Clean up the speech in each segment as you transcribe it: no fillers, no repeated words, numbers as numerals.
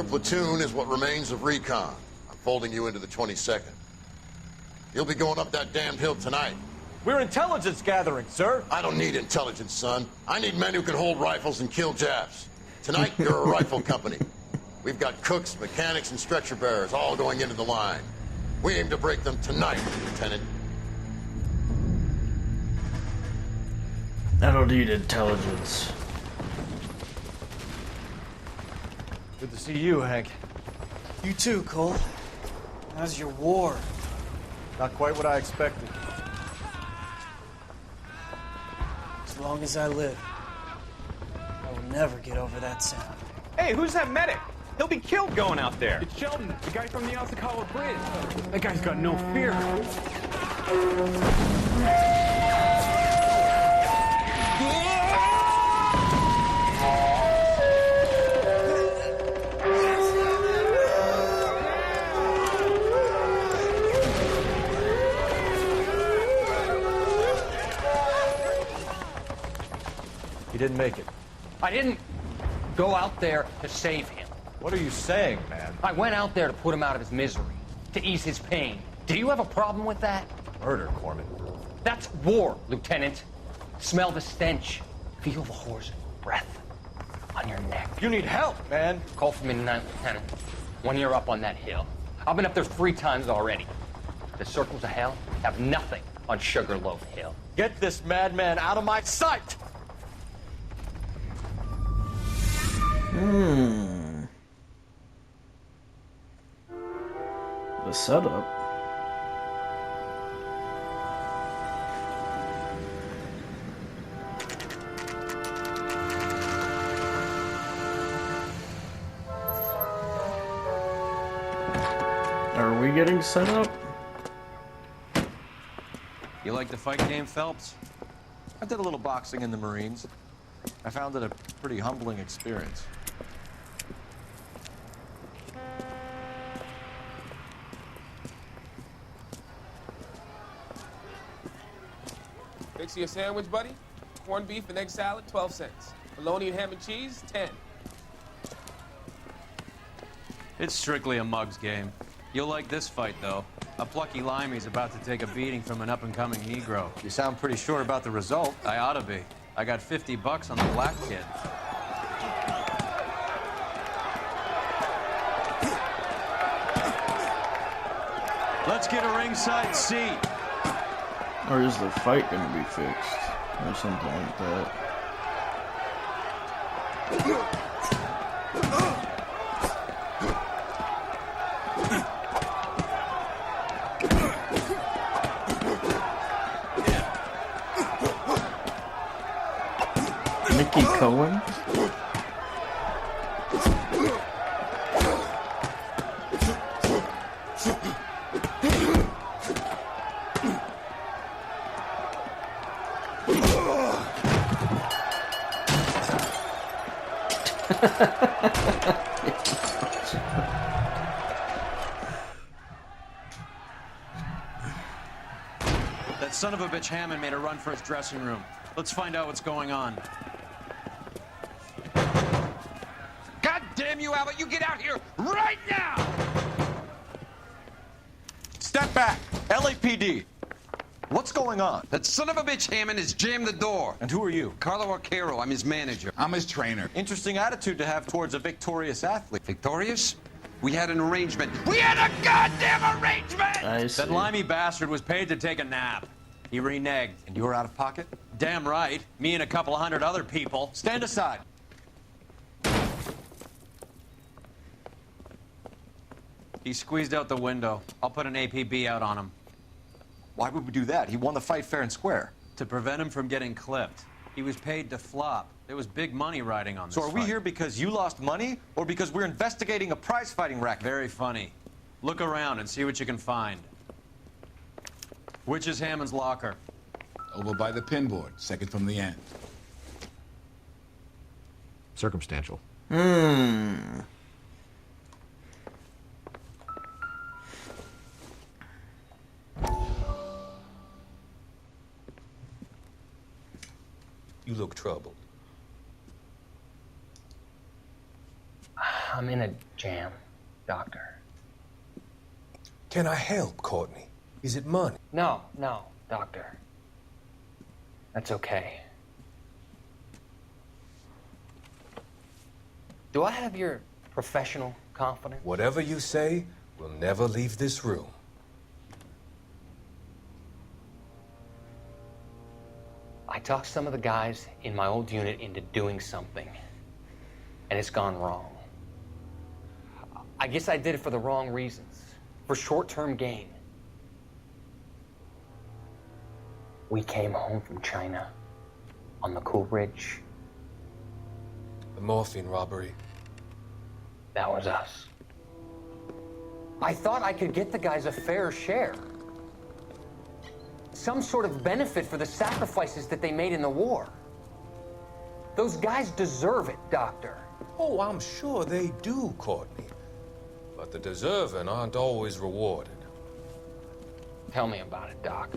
Your platoon is what remains of recon. I'm folding you into the 22nd. You'll be going up that damned hill tonight. We're intelligence gathering, sir. I don't need intelligence, son. I need men who can hold rifles and kill Japs. Tonight, you're a rifle company. We've got cooks, mechanics, and stretcher bearers all going into the line. We aim to break them tonight, Lieutenant. I don't need intelligence. Good to see you, Hank. You too, Cole. How's your war? Not quite what I expected. As long as I live, I will never get over that sound. Hey, who's that medic? He'll be killed going out there. It's Sheldon, the guy from the Osakawa Bridge. That guy's got no fear. He didn't make it. I didn't go out there to save him. What are you saying, man? I went out there to put him out of his misery, to ease his pain. Do you have a problem with that? Murder, Corman. That's war, Lieutenant. Smell the stench. Feel the horse's breath on your neck. You need help, man. Call for me tonight, Lieutenant. When you're up on that hill. I've been up there 3 times already. The circles of hell have nothing on Sugarloaf Hill. Get this madman out of my sight! The setup. Are we getting set up? You like the fight game, Phelps? I did a little boxing in the Marines. I found it a pretty humbling experience. Fix you a sandwich, buddy? Corned beef and egg salad, 12 cents. Bologna and ham and cheese, 10. It's strictly a mug's game. You'll like this fight, though. A plucky limey's about to take a beating from an up-and-coming Negro. You sound pretty sure about the result. I ought to be. I got $50 on the black kid. Let's get a ringside seat. Or is the fight gonna be fixed? Or something like that. Mickey Cohen? That son of a bitch Hammond made a run for his dressing room. Let's find out what's going on. God damn you, Albert! You get out here right now! Step back! LAPD! What's going on? That son of a bitch Hammond has jammed the door. And who are you? Carlo Arcaro, I'm his manager. I'm his trainer. Interesting attitude to have towards a victorious athlete. Victorious? We had an arrangement. We had a goddamn arrangement! I see. That limey bastard was paid to take a nap. He reneged. And you're out of pocket? Damn right. Me and a couple 100 other people. Stand aside. He squeezed out the window. I'll put an APB out on him. Why would we do that? He won the fight fair and square. To prevent him from getting clipped. He was paid to flop. There was big money riding on this So are we fight. here because you lost money or because we're investigating a prize-fighting racket? Very funny. Look around and see what you can find. Which is Hammond's locker? Over by the pinboard, second from the end. Circumstantial. You look troubled. I'm in a jam, Doctor. Can I help, Courtney? Is it money? No, Doctor. That's okay. Do I have your professional confidence? Whatever you say will never leave this room. I talked some of the guys in my old unit into doing something, and it's gone wrong. I guess I did it for the wrong reasons, for short-term gain. We came home from China on the Cool Ridge. The morphine robbery. That was us. I thought I could get the guys a fair share. Some sort of benefit for the sacrifices that they made in the war. Those guys deserve it, Doctor. Oh, I'm sure they do, Courtney. But the deserving aren't always rewarded. Tell me about it, Doc.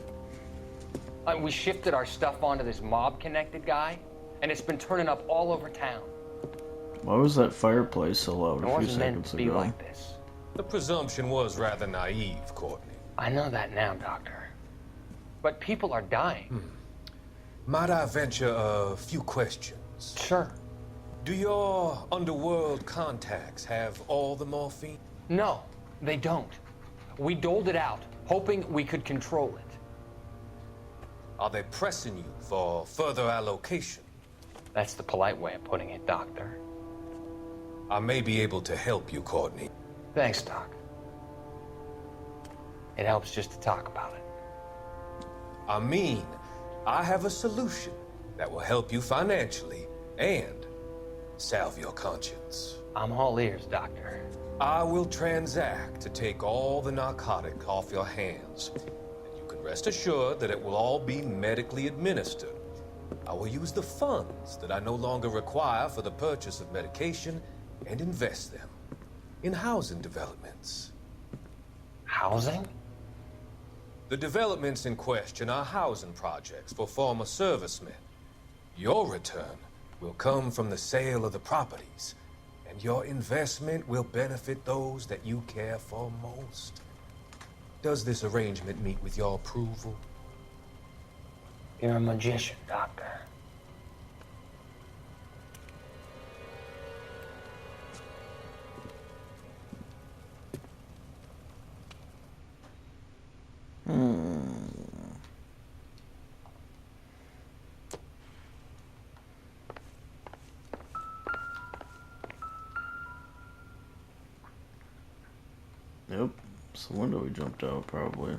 We shifted our stuff onto this mob-connected guy, and it's been turning up all over town. Why was that fireplace so loud It a few wasn't meant seconds to be ago? like this. The presumption was rather naive, Courtney. I know that now, Doctor. But people are dying. Might I venture a few questions? Sure. Do your underworld contacts have all the morphine? No, they don't. We doled it out, hoping we could control it. Are they pressing you for further allocation? That's the polite way of putting it, Doctor. I may be able to help you, Courtney. Thanks, Doc. It helps just to talk about it. I mean, I have a solution that will help you financially and salve your conscience. I'm all ears, Doctor. I will transact to take all the narcotic off your hands. And you can rest assured that it will all be medically administered. I will use the funds that I no longer require for the purchase of medication and invest them in housing developments. Housing? The developments in question are housing projects for former servicemen. Your return will come from the sale of the properties, and your investment will benefit those that you care for most. Does this arrangement meet with your approval? You're a magician, Doctor. Yep, it's the window we jumped out, probably.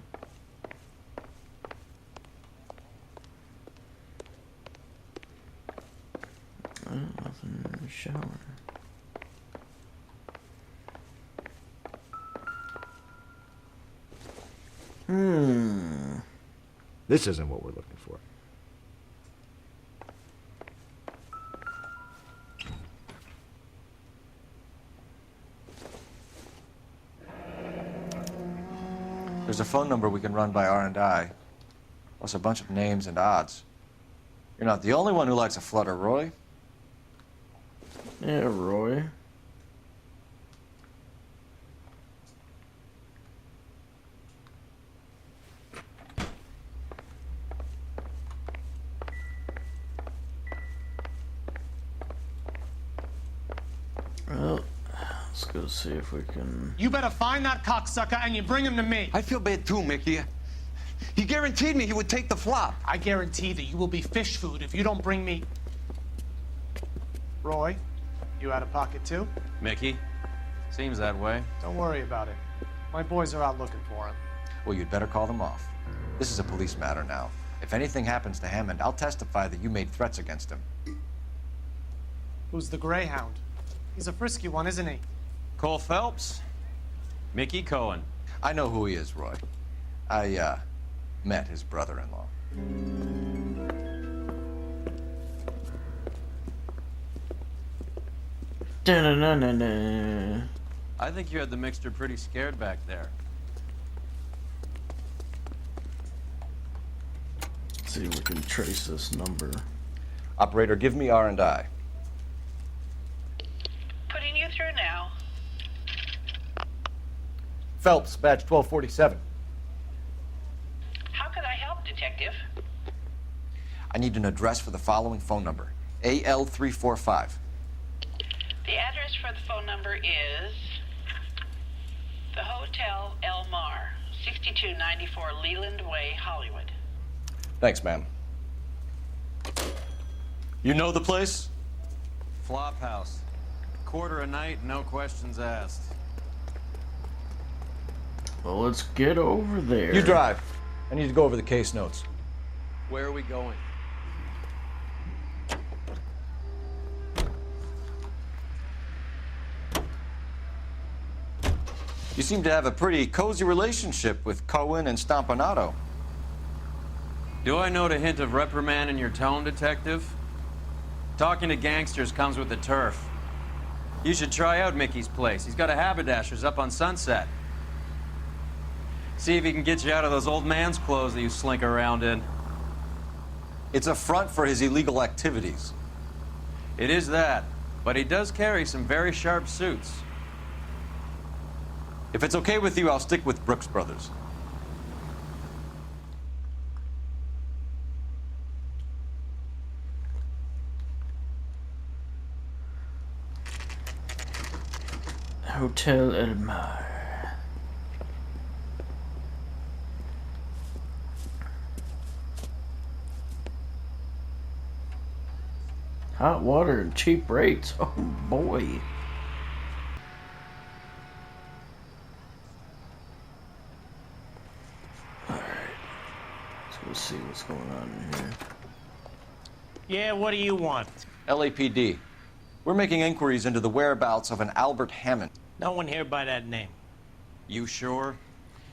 Nothing in the shower. This isn't what we're looking for. There's a phone number we can run by R&I, plus a bunch of names and odds. You're not the only one who likes a flutter, Roy. Yeah, Roy. Well, let's go see if we can... You better find that cocksucker and you bring him to me. I feel bad too, Mickey. He guaranteed me he would take the flop. I guarantee that you will be fish food if you don't bring me... Roy, you out of pocket too? Mickey, seems that way. Don't worry about it. My boys are out looking for him. Well, you'd better call them off. This is a police matter now. If anything happens to Hammond, I'll testify that you made threats against him. Who's the Greyhound? He's a frisky one, isn't he? Cole Phelps? Mickey Cohen. I know who he is, Roy. I, met his brother-in-law. Da-na-na-na-na. I think you had the mixture pretty scared back there. Let's see if we can trace this number. Operator, give me R&I. Putting you through now. Phelps, badge 1247. How can I help, Detective? I need an address for the following phone number. AL345. The address for the phone number is the Hotel El Mar, 6294 Leland Way, Hollywood. Thanks, ma'am. You know the place? Flop house. Quarter a night, no questions asked. Well, let's get over there. You drive. I need to go over the case notes. Where are we going? You seem to have a pretty cozy relationship with Cohen and Stompanato. Do I note a hint of reprimand in your tone, Detective? Talking to gangsters comes with the turf. You should try out Mickey's place. He's got a haberdasher's up on Sunset. See if he can get you out of those old man's clothes that you slink around in. It's a front for his illegal activities. It is that, but he does carry some very sharp suits. If it's okay with you, I'll stick with Brooks Brothers. Hotel El Mar. Hot water and cheap rates. Oh boy. Alright. Let's go see what's going on in here. Yeah, what do you want? LAPD. We're making inquiries into the whereabouts of an Albert Hammond. No one here by that name. You sure?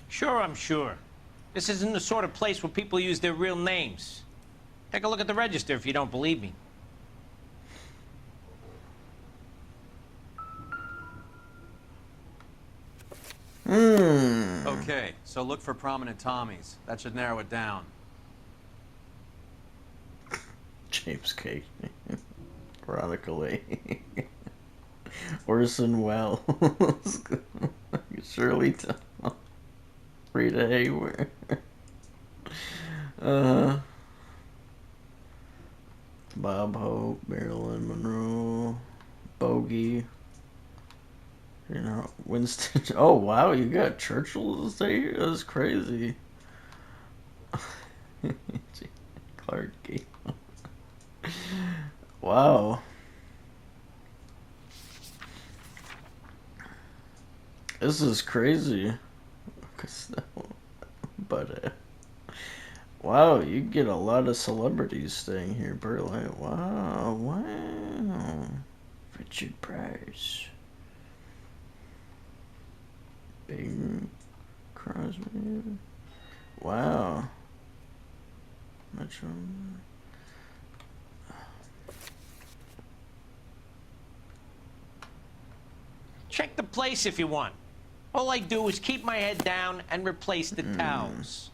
Sure, I'm sure. This isn't the sort of place where people use their real names. Take a look at the register if you don't believe me. Okay, so look for prominent Tommies. That should narrow it down. James Cage. Veronica Lee. Orson Welles. Shirley Tom. Rita Hayworth. Bob Hope, Marilyn Monroe, Bogey. You know, Winston. Oh wow, you got Churchill to stay here. That's crazy. Clark Gable. Wow. This is crazy. But wow, you get a lot of celebrities staying here, Berlin. Wow, wow. Richard Price. Bing Crosby. Wow. Metro. Check the place if you want. All I do is keep my head down and replace the towels.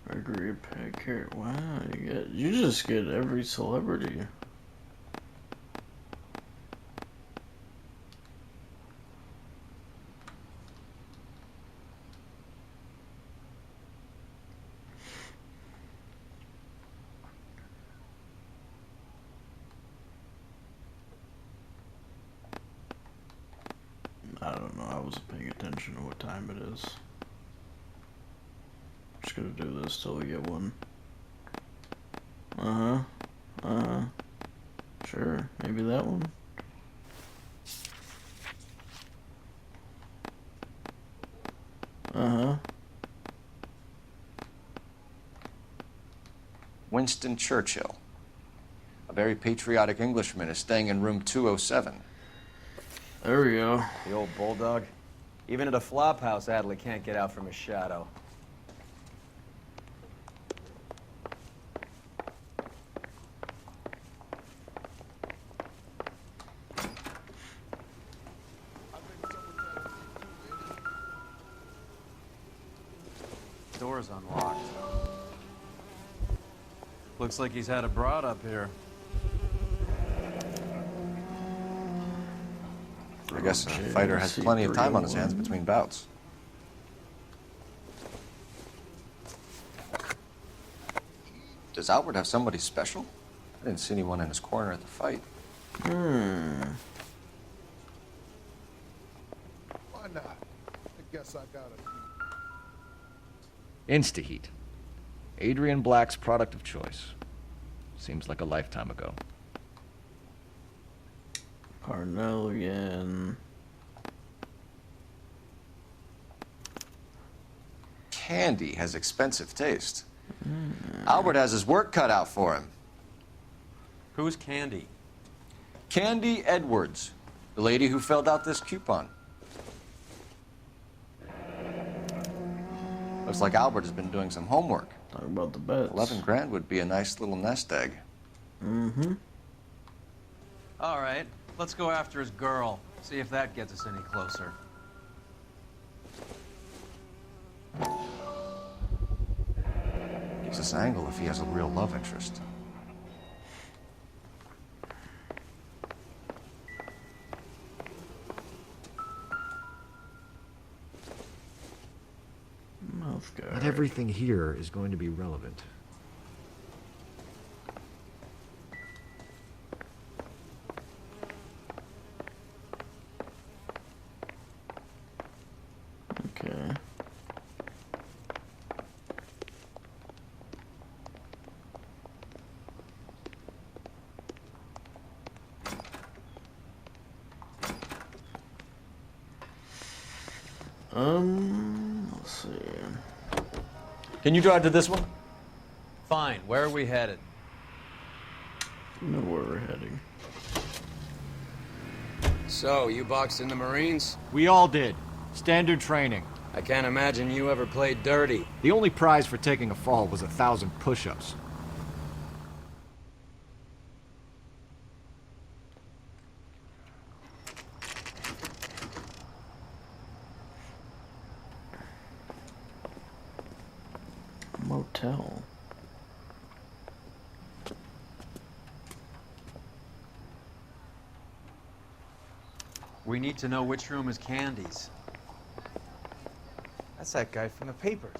Gregory Peck. Wow, you just get every celebrity. I don't know, I wasn't paying attention to what time it is. Just gonna do this till we get one. Sure, maybe that one. Winston Churchill. A very patriotic Englishman is staying in room 207. There we go. The old bulldog. Even at a flop house, Adley can't get out from his shadow. Door's unlocked. Looks like he's had a broad up here. I guess a fighter has plenty of time on his hands between bouts. Does Albert have somebody special? I didn't see anyone in his corner at the fight. Why not? I guess I got it. Instaheat. Adrian Black's product of choice. Seems like a lifetime ago. Parnell again. Candy has expensive taste. Albert has his work cut out for him. Who's Candy? Candy Edwards, the lady who filled out this coupon. Looks like Albert has been doing some homework. Talk about the bets. 11 grand would be a nice little nest egg. Mm-hmm. All right, let's go after his girl. See if that gets us any closer. Gives us an angle if he has a real love interest. Not everything here is going to be relevant. Okay. Let's see. Can you drive to this one? Fine, where are we headed? You know where we're heading. So, you boxed in the Marines? We all did. Standard training. I can't imagine you ever played dirty. The only prize for taking a fall was 1,000 push-ups. Motel. We need to know which room is Candy's. That's that guy from the papers.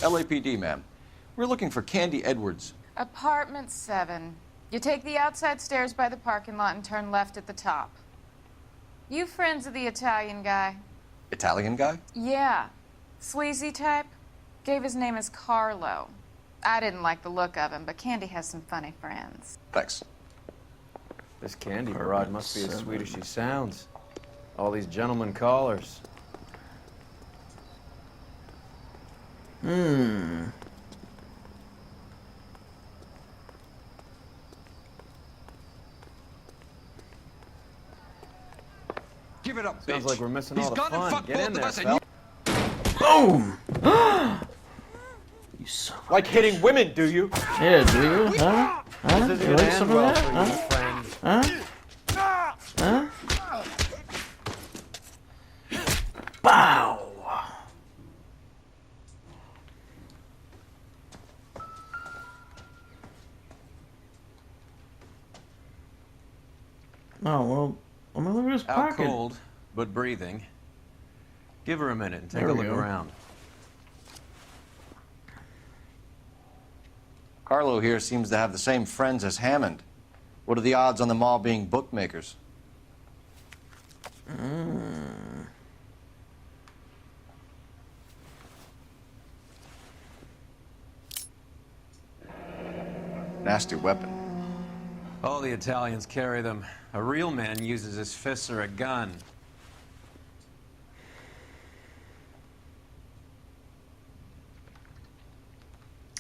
LAPD, ma'am. We're looking for Candy Edwards. Apartment 7. You take the outside stairs by the parking lot and turn left at the top. You friends of the Italian guy? Italian guy? Yeah. Sleazy type? Gave his name as Carlo. I didn't like the look of him, but Candy has some funny friends. Thanks. This Candy broad must be as sweet as she sounds. All these gentlemen callers. Give it up, Sounds bitch. like we're missing He's all the gone and fun. fucked Get both in of there, us and fella. Boom! You son of a Like hitting women, do you? Yeah, do you? Huh? Huh? This isn't You gonna like end some of well that? for you, friend. Huh? Huh? Bow! Oh, well, I mean, look at his Out pocket. cold, but breathing. Give her a minute and take There a we look go. around. Carlo here seems to have the same friends as Hammond. What are the odds on them all being bookmakers? Nasty weapon. All the Italians carry them. A real man uses his fists or a gun.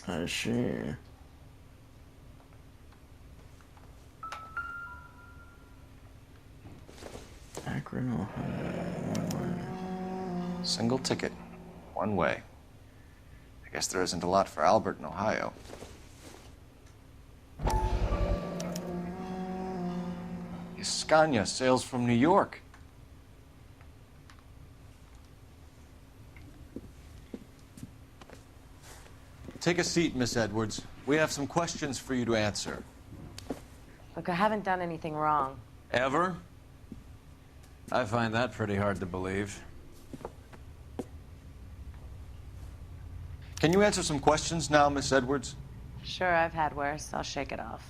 I see. Akron, Ohio. Single ticket. One way. I guess there isn't a lot for Albert in Ohio. Scania sails from New York. Take a seat, Miss Edwards. We have some questions for you to answer. Look, I haven't done anything wrong. Ever? I find that pretty hard to believe. Can you answer some questions now, Miss Edwards? Sure, I've had worse. I'll shake it off.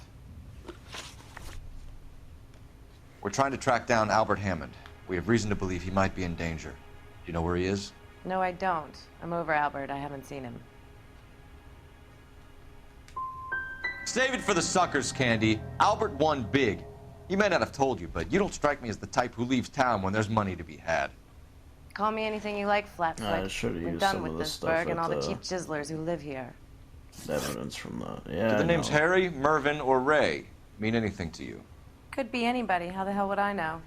We're trying to track down Albert Hammond. We have reason to believe he might be in danger. Do you know where he is? No, I don't. I'm over Albert. I haven't seen him. Save it for the suckers, Candy. Albert won big. He may not have told you, but you don't strike me as the type who leaves town when there's money to be had. Call me anything you like, Flatfoot. I should've We're used done some with of the this stuff burg and at all the the- cheap chiselers who live here. Evidence from the... Yeah, Do the names no. Harry, Mervyn, or Ray mean anything to you? Could be anybody. How the hell would I know?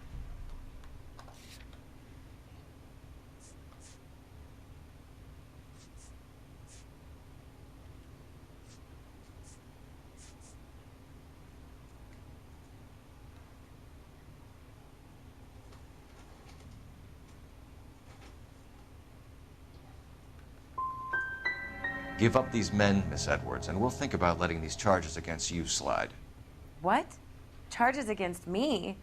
Give up these men, Miss Edwards, and we'll think about letting these charges against you slide. What? Charges against me?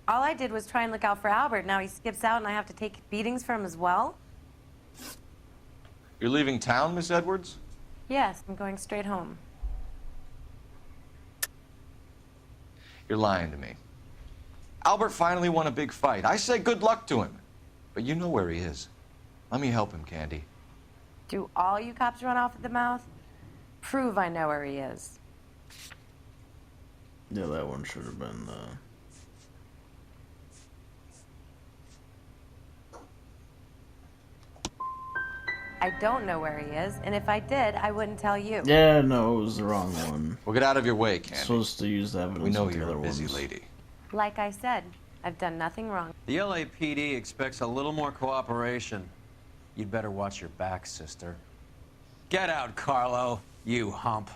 All I did was try and look out for Albert. Now he skips out and I have to take beatings for him as well? You're leaving town, Miss Edwards? Yes, I'm going straight home. You're lying to me. Albert finally won a big fight. I say good luck to him. But you know where he is. Let me help him, Candy. Do all you cops run off at the mouth? Prove I know where he is. Yeah, that one should have been I don't know where he is, and if I did, I wouldn't tell you. Yeah, no, it was the wrong one. Well, get out of your way, Candy. Supposed to use the evidence. We know with the you're other a busy ones. lady. Like I said, I've done nothing wrong. The LAPD expects a little more cooperation. You'd better watch your back, sister. Get out, Carlo, you hump.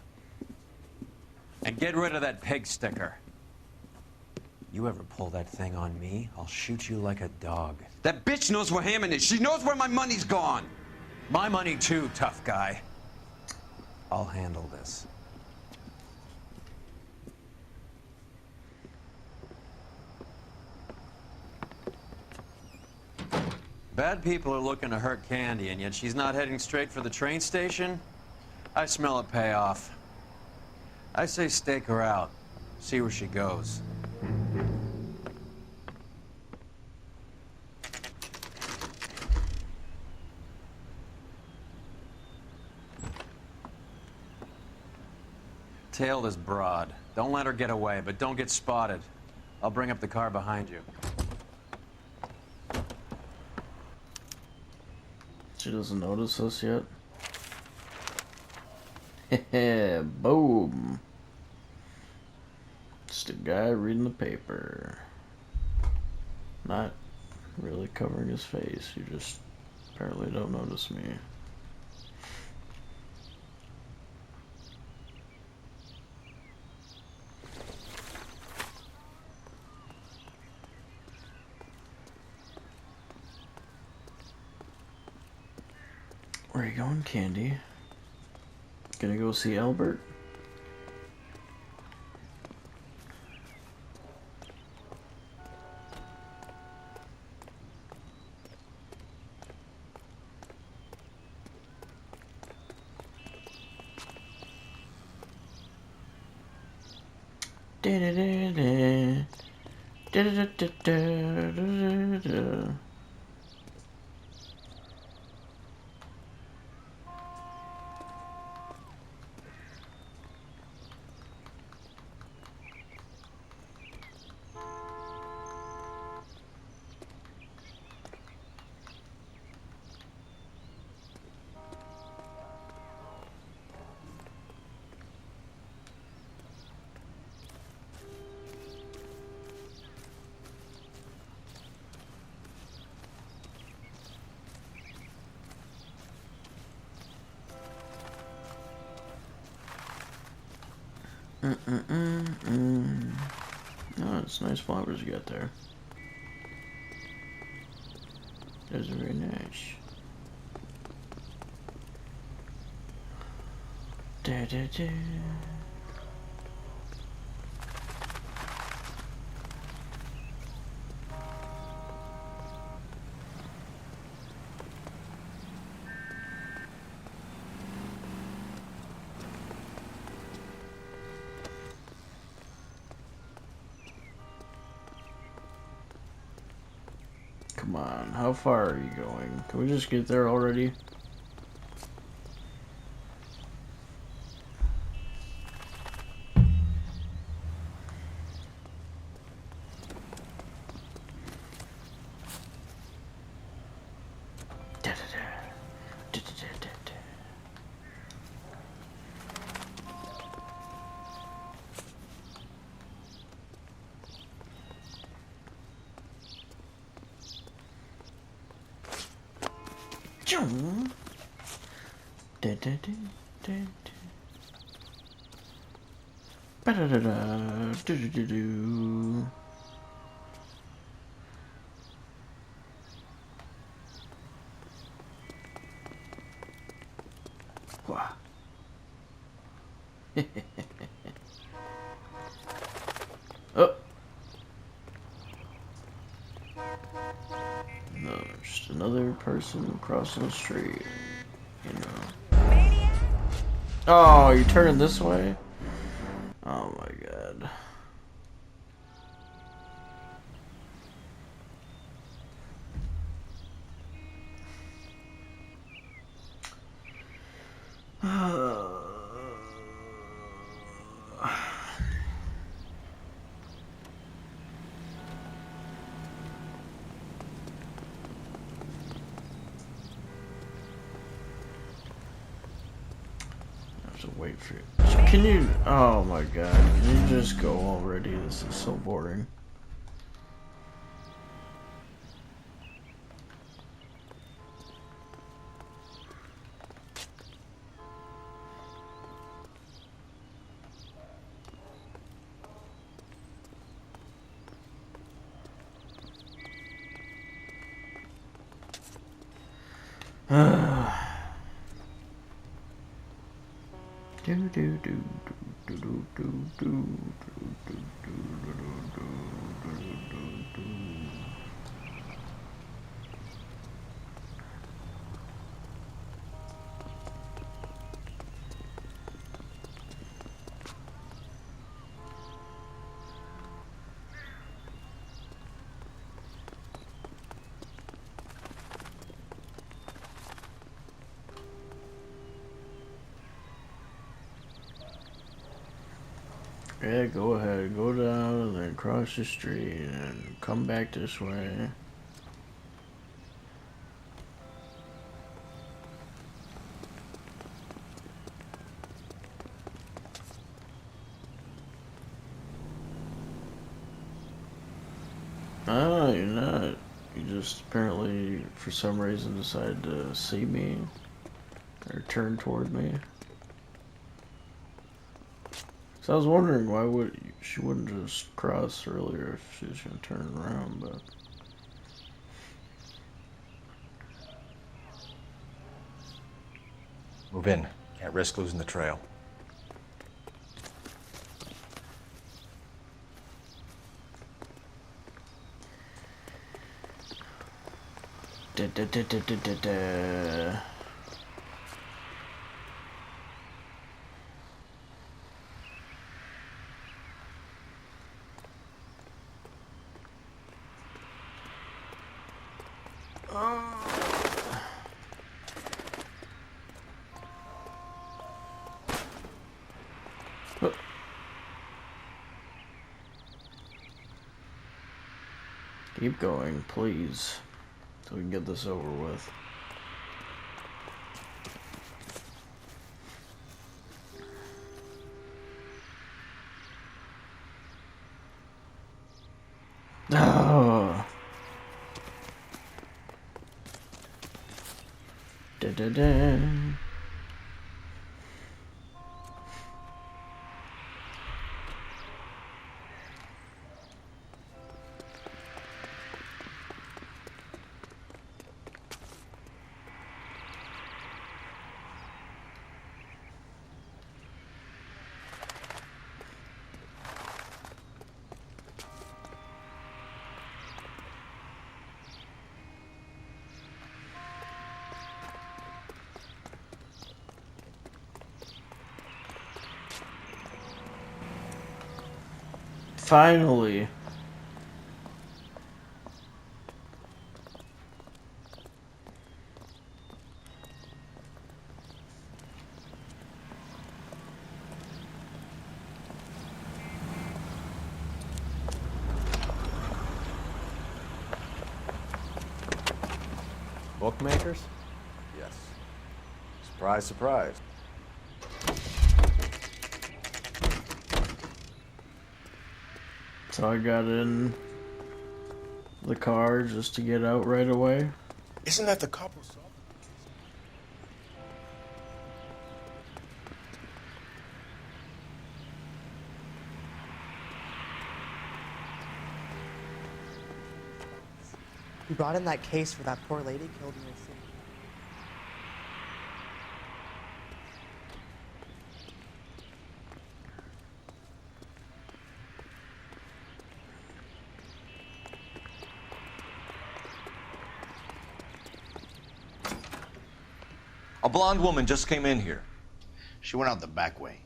And get rid of that pig sticker. You ever pull that thing on me, I'll shoot you like a dog. That bitch knows where Hammond is. She knows where my money's gone. My money too, tough guy. I'll handle this. Bad people are looking to hurt Candy, and yet she's not heading straight for the train station? I smell a payoff. I say stake her out. See where she goes. Tail this broad. Don't let her get away, but don't get spotted. I'll bring up the car behind you. She doesn't notice us yet. Boom. Just a guy reading the paper. Not really covering his face. You just apparently don't notice me. Where are you going, Candy? Gonna go see Albert? Da-da-da-da. Da-da-da-da-da-da-da. Oh, it's nice flowers you got there. Those are very nice. Da, da, da. Come on, how far are you going? Can we just get there already? Wow. Oh. No, just another person crossing the street. You know. Oh, you turning this way? Oh my god. Wait for it. Can you? Oh my god! Can you just go already? This is so boring. Do do do do do do do do do do. Yeah, go ahead, go down and then cross the street and come back this way. Oh, you're not. You just apparently, for some reason, decided to see me or turn toward me. So I was wondering why she wouldn't just cross earlier if she was gonna turn around, but Move in. Can't risk losing the trail. da da da da da da da. Keep going, please, so we can get this over with. Oh. Da da da. Finally. Bookmakers? Yes. Surprise, surprise. So I got in the car just to get out right away. Isn't that the couple? You brought in that case for that poor lady killed in your city. A blonde woman just came in here. She went out the back way.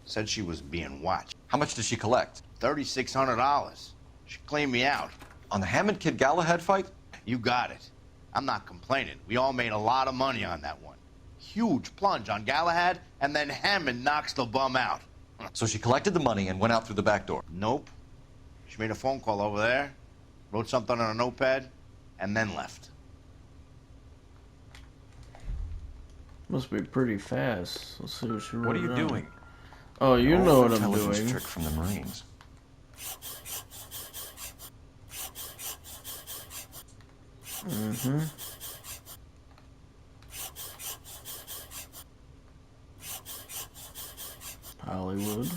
Said she was being watched. How much did she collect? $3,600. She cleaned me out. On the Hammond Kid Galahad fight? You got it. I'm not complaining. We all made a lot of money on that one. Huge plunge on Galahad, and then Hammond knocks the bum out. So she collected the money and went out through the back door? Nope. She made a phone call over there, wrote something on a notepad, and then left. Must be pretty fast. Let's see what she wrote. What are you down. doing? Oh, you know what I'm Intelligence doing. trick from the Marines. Mm-hmm. Hollywood.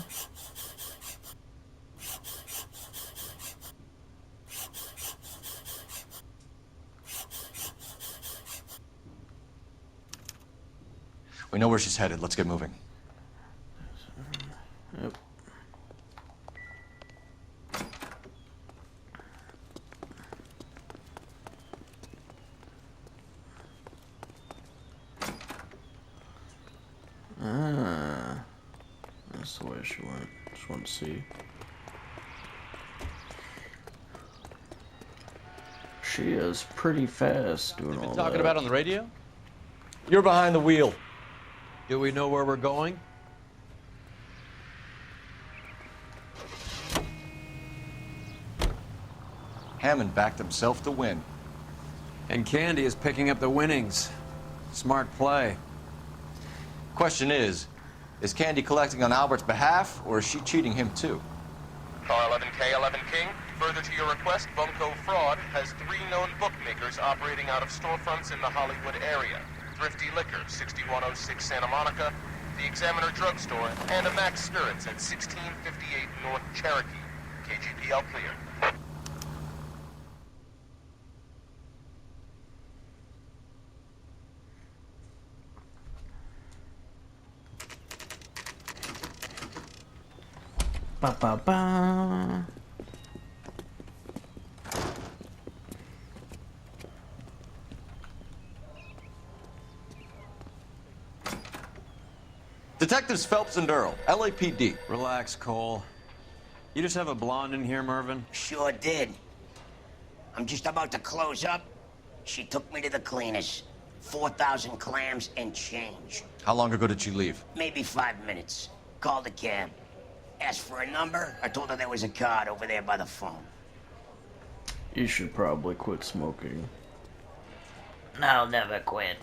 We know where she's headed. Let's get moving. Yep. Ah, that's the way she went. Just want to see. She is pretty fast doing all Talking that. about on the radio? You're behind the wheel. Do we know where we're going? Hammond backed himself to win. And Candy is picking up the winnings. Smart play. Question is Candy collecting on Albert's behalf, or is she cheating him too? Car 11K, 11 King. Further to your request, Bunko Fraud has 3 known bookmakers operating out of storefronts in the Hollywood area. Thrifty Liquor, 6106 Santa Monica, the Examiner Drugstore, and a Max Spirits at 1658 North Cherokee. KGPL clear. Ba ba ba. Detectives Phelps and Earl, LAPD. Relax, Cole. You just have a blonde in here, Mervyn? Sure did. I'm just about to close up. She took me to the cleaners. 4,000 clams and change. How long ago did she leave? Maybe 5 minutes. Called a cab. Asked for a number. I told her there was a card over there by the phone. You should probably quit smoking. I'll never quit.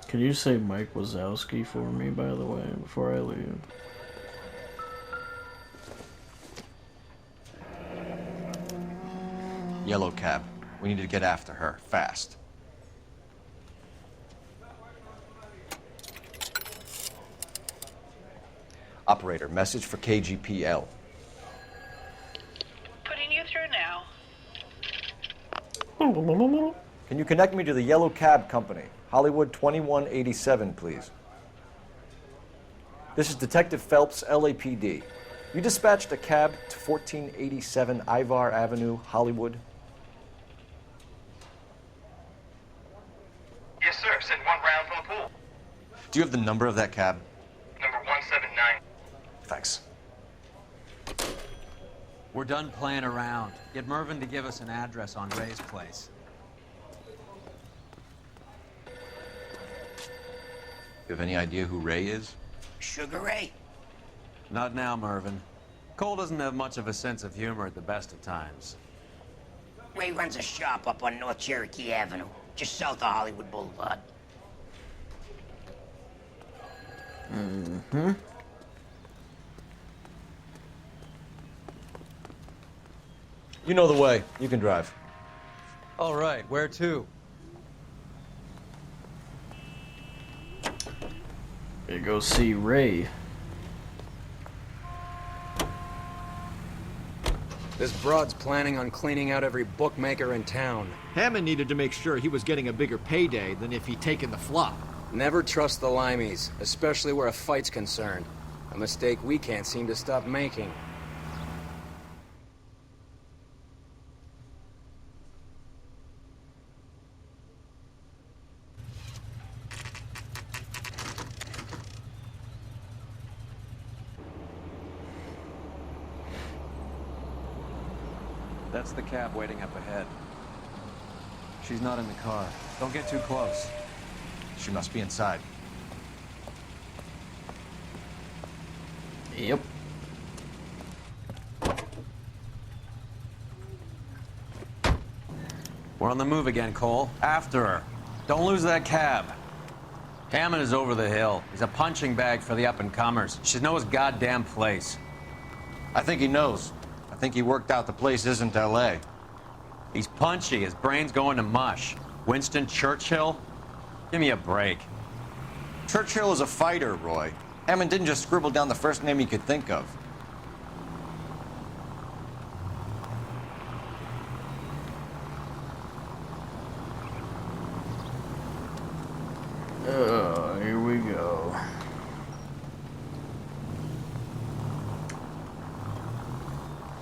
Can you say Mike Wazowski for me, by the way, before I leave? Yellow cab. We need to get after her, fast. Operator, message for KGPL. Putting you through now. Can you connect me to the Yellow Cab Company, Hollywood 2187, please? This is Detective Phelps, LAPD. You dispatched a cab to 1487 Ivar Avenue, Hollywood. Yes, sir. Send 1 round from the pool. Do you have the number of that cab? Number 179. Thanks. We're done playing around. Get Mervyn to give us an address on Ray's place. You have any idea who Ray is? Sugar Ray? Not now, Mervyn. Cole doesn't have much of a sense of humor at the best of times. Ray runs a shop up on North Cherokee Avenue, just south of Hollywood Boulevard. Mm-hmm. You know the way. You can drive. All right, where to? Gotta go see Ray. This broad's planning on cleaning out every bookmaker in town. Hammond needed to make sure he was getting a bigger payday than if he'd taken the flop. Never trust the limeys, especially where a fight's concerned. A mistake we can't seem to stop making. That's the cab waiting up ahead. She's not in the car. Don't get too close. She must be inside. Yep. We're on the move again, Cole. After her. Don't lose that cab. Hammond is over the hill. He's a punching bag for the up-and-comers. She knows his goddamn place. I think he knows. I think he worked out the place isn't L.A. He's punchy. His brain's going to mush. Winston Churchill? Give me a break. Churchill is a fighter, Roy. Hammond didn't just scribble down the first name he could think of. Here we go.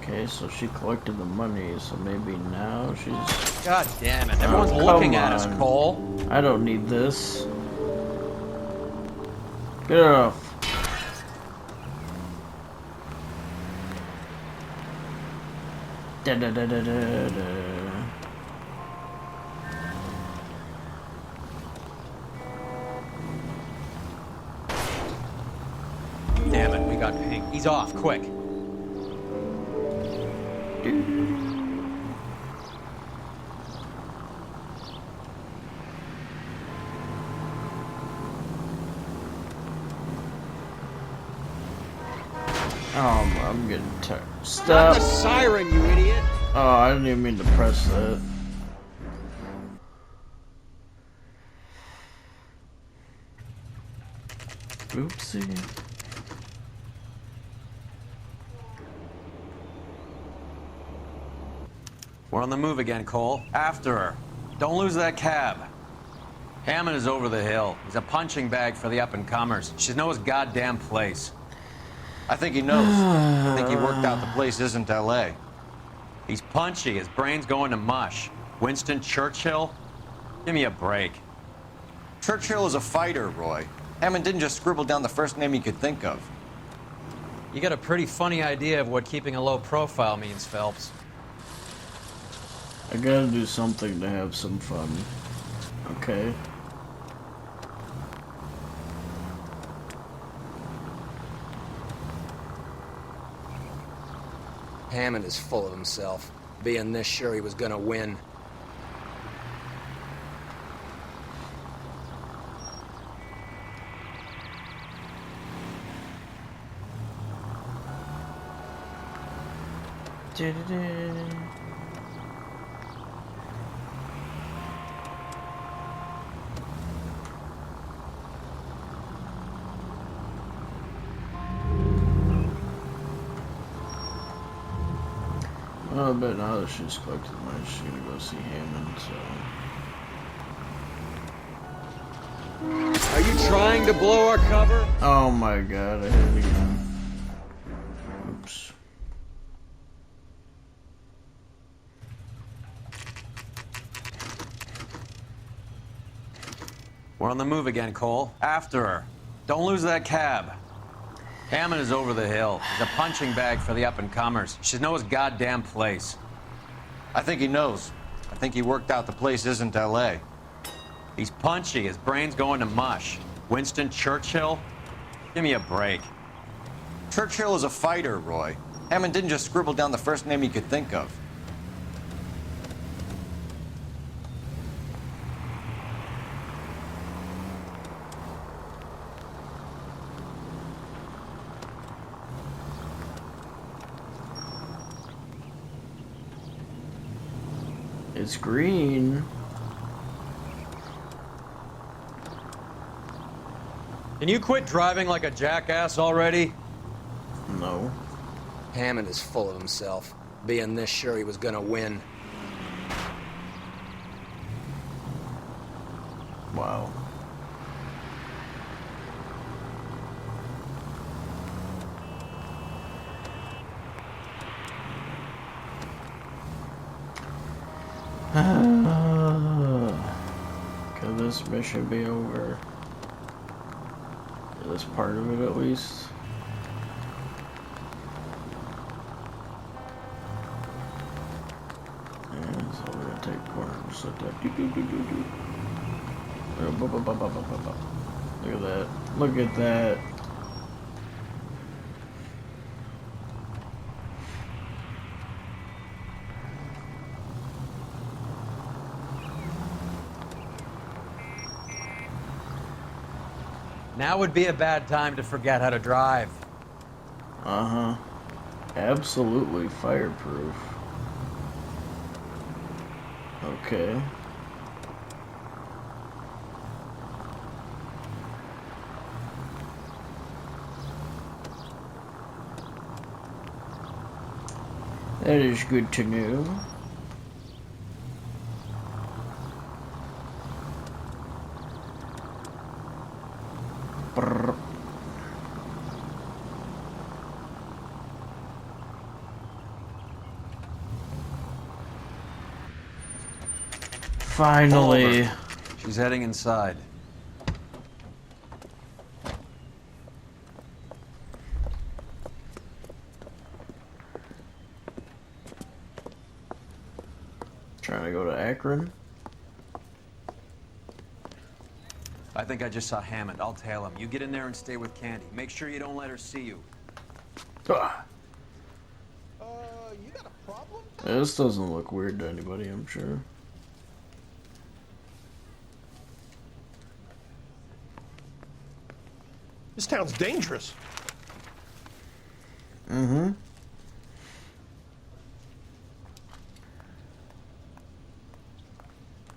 Okay, so she collected the money, so maybe now she's... God damn it. Everyone's looking at us, Cole. I don't need this. Get it off. Da da da da da da. Damn it, we got pink. He's off, quick. I'm getting tired. Not Stop. the siren, you idiot! Oh, I didn't even mean to press that. Oopsie. We're on the move again, Cole. After her. Don't lose that cab. Hammond is over the hill. He's a punching bag for the up-and-comers. She knows his goddamn place. I think he knows. I think he worked out the place isn't L.A. He's punchy. His brain's going to mush. Winston Churchill? Give me a break. Churchill is a fighter, Roy. Hammond didn't just scribble down the first name he could think of. You got a pretty funny idea of what keeping a low profile means, Phelps. I gotta do something to have some fun. Okay. Hammond is full of himself, being this sure he was gonna win. Well, I bet now that she's collected the money, she's gonna go see Hammond, so... Are you trying to blow our cover? Oh my god, I hit it again. Oops. We're on the move again, Cole. After her. Don't lose that cab. Hammond is over the hill. He's a punching bag for the up-and-comers. You should know his goddamn place. I think he knows. I think he worked out the place isn't L.A. He's punchy. His brain's going to mush. Winston Churchill? Give me a break. Churchill is a fighter, Roy. Hammond didn't just scribble down the first name he could think of. It's green. Can you quit driving like a jackass already? No. Hammond is full of himself, being this sure he was gonna win. Wow. Could this mission be over? Or this part of it at least? And so we're gonna take corners like that. Look at that. Look at that. Now would be a bad time to forget how to drive. Uh-huh. Absolutely fireproof. Okay. That is good to know. Brr. Finally. She's heading inside. Trying to go to Akron. I think I just saw Hammond. I'll tail him. You get in there and stay with Candy. Make sure you don't let her see you. Ah. You got a problem? Yeah, this doesn't look weird to anybody, I'm sure. This town's dangerous. Mm-hmm.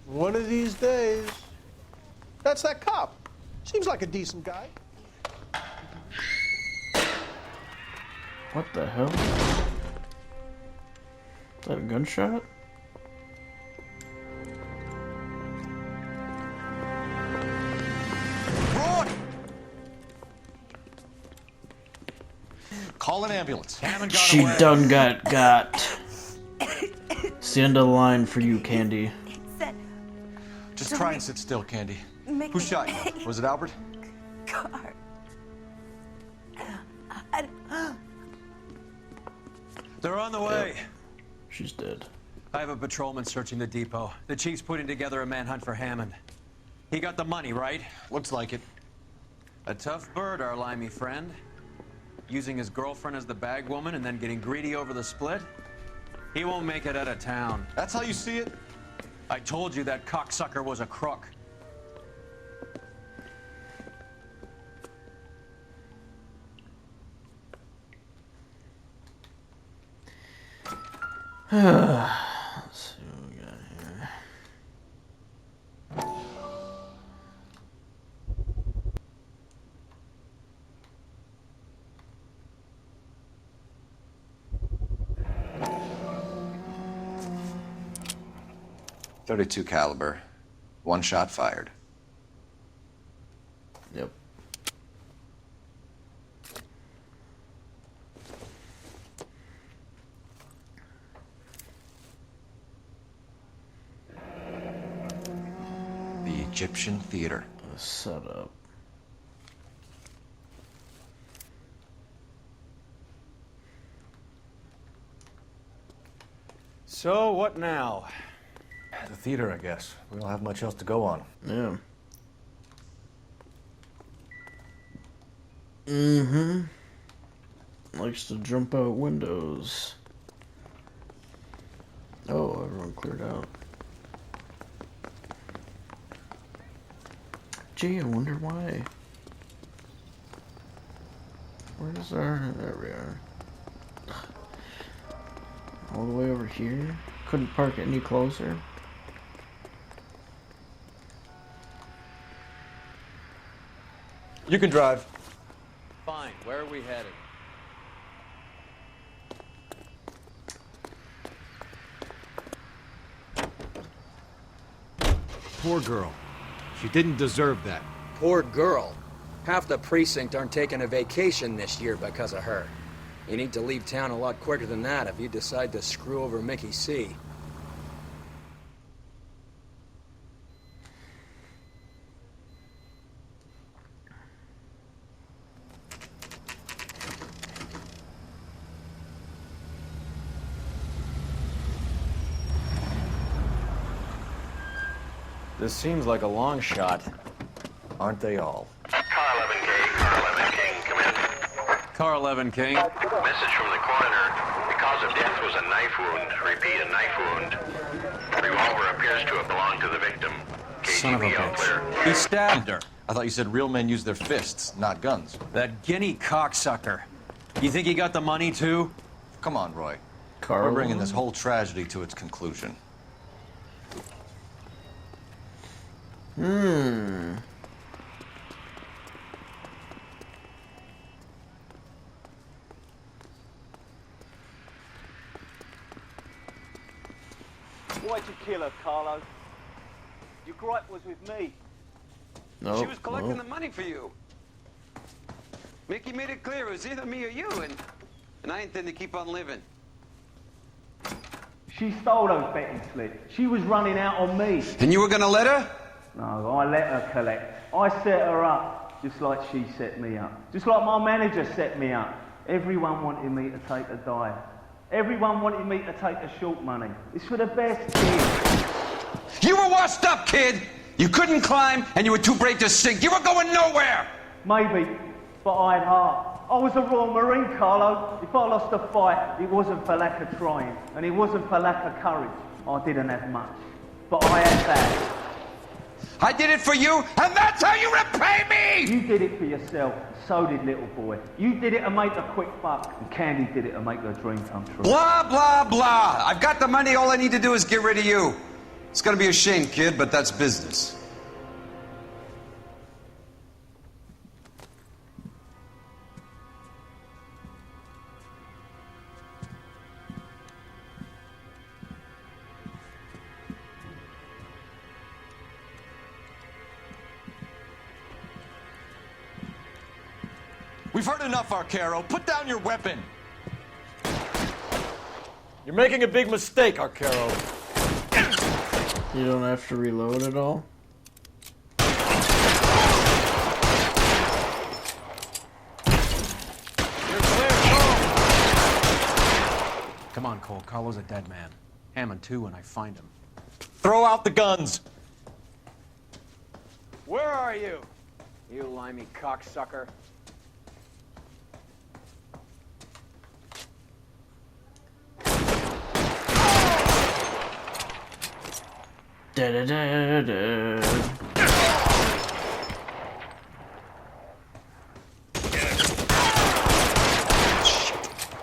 One of these days. That's that cop. Seems like a decent guy. What the hell? Is that a gunshot? Roy! Call an ambulance. She done got. It's the end of the line for you, Candy. Just try and sit still, Candy. Who shot you? Was it Albert? Car. They're on the way. She's dead. I have a patrolman searching the depot. The chief's putting together a manhunt for Hammond. He got the money, right? Looks like it. A tough bird, our limey friend. Using his girlfriend as the bag woman and then getting greedy over the split. He won't make it out of town. That's how you see it? I told you that cocksucker was a crook. Let's see what we got here. .32 caliber. One shot fired. Yep. The Egyptian theater. Setup. So, what now? The theater, I guess. We don't have much else to go on. Yeah. Mm-hmm. Likes to jump out windows. Oh, everyone cleared out. Gee, I wonder why. Where's our... There we are. All the way over here? Couldn't park any closer? You can drive. Fine. Where are we headed? Poor girl. She didn't deserve that. Poor girl. Half the precinct aren't taking a vacation this year because of her. You need to leave town a lot quicker than that if you decide to screw over Mickey C. This seems like a long shot. Aren't they all? Car 11K, Car 11 King, come in. Car 11 King. Message from the coroner. The cause of death was a knife wound. Repeat, a knife wound. The revolver appears to have belonged to the victim. Son of a KGB all clear. bitch. He stabbed her. I thought you said real men use their fists, not guns. That guinea cocksucker. You think he got the money, too? Come on, Roy. Carl? We're bringing this whole tragedy to its conclusion. Why'd you kill her, Carlo? Your gripe was with me. Nope, She was collecting nope. the money for you. Mickey made it clear it was either me or you, and I intend to keep on living. She stole those betting slips. She was running out on me. And you were gonna let her? No, I let her collect. I set her up, just like she set me up. Just like my manager set me up. Everyone wanted me to take a dive. Everyone wanted me to take the short money. It's for the best kid. You were washed up, kid! You couldn't climb, and you were too brave to sink. You were going nowhere! Maybe, but I had heart. I was a Royal Marine, Carlo. If I lost a fight, it wasn't for lack of trying, and it wasn't for lack of courage. I didn't have much, but I had that. I did it for you, and that's how you repay me! You did it for yourself, so did little boy. You did it to make a quick buck, and Candy did it to make her dream come true. Blah, blah, blah. I've got the money. All I need to do is get rid of you. It's gonna be a shame, kid, but that's business. We've heard enough, Arcaro. Put down your weapon. You're making a big mistake, Arcaro. You don't have to reload at all? Come on, Cole. Carlo's a dead man. Hammond, too, when I find him. Throw out the guns. Where are you? You limey cocksucker. Da da da da.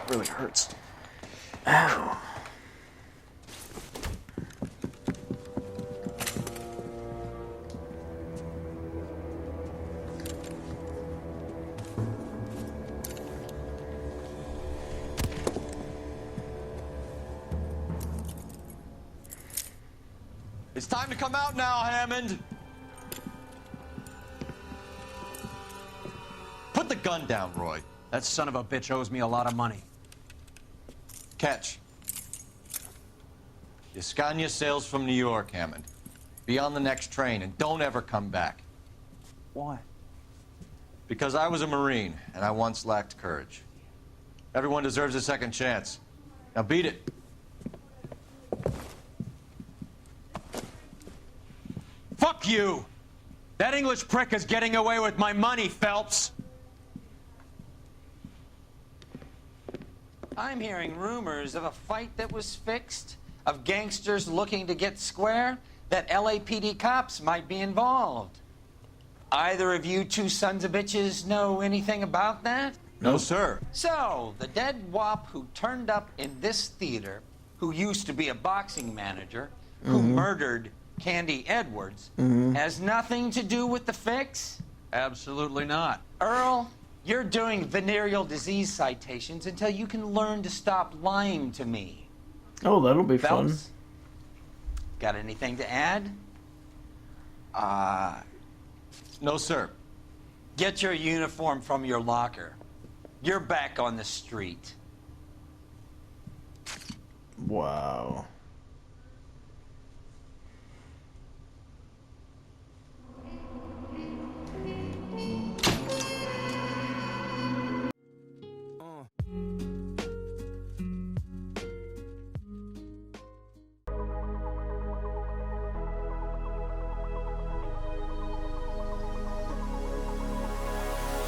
Really hurts. Ow. It's time to come out now, Hammond. Put the gun down, Roy. That son of a bitch owes me a lot of money. Catch. Yascania sails from New York, Hammond. Be on the next train and don't ever come back. Why? Because I was a Marine and I once lacked courage. Everyone deserves a second chance. Now beat it. Fuck you! That English prick is getting away with my money, Phelps! I'm hearing rumors of a fight that was fixed, of gangsters looking to get square, that LAPD cops might be involved. Either of you two sons of bitches know anything about that? No, sir. So, the dead wop who turned up in this theater, who used to be a boxing manager, who murdered Candy Edwards, has nothing to do with the fix? Absolutely not. Earl, you're doing venereal disease citations until you can learn to stop lying to me. Oh, that'll be Phelps, fun. got anything to add? No, sir. Get your uniform from your locker. You're back on the street. Wow.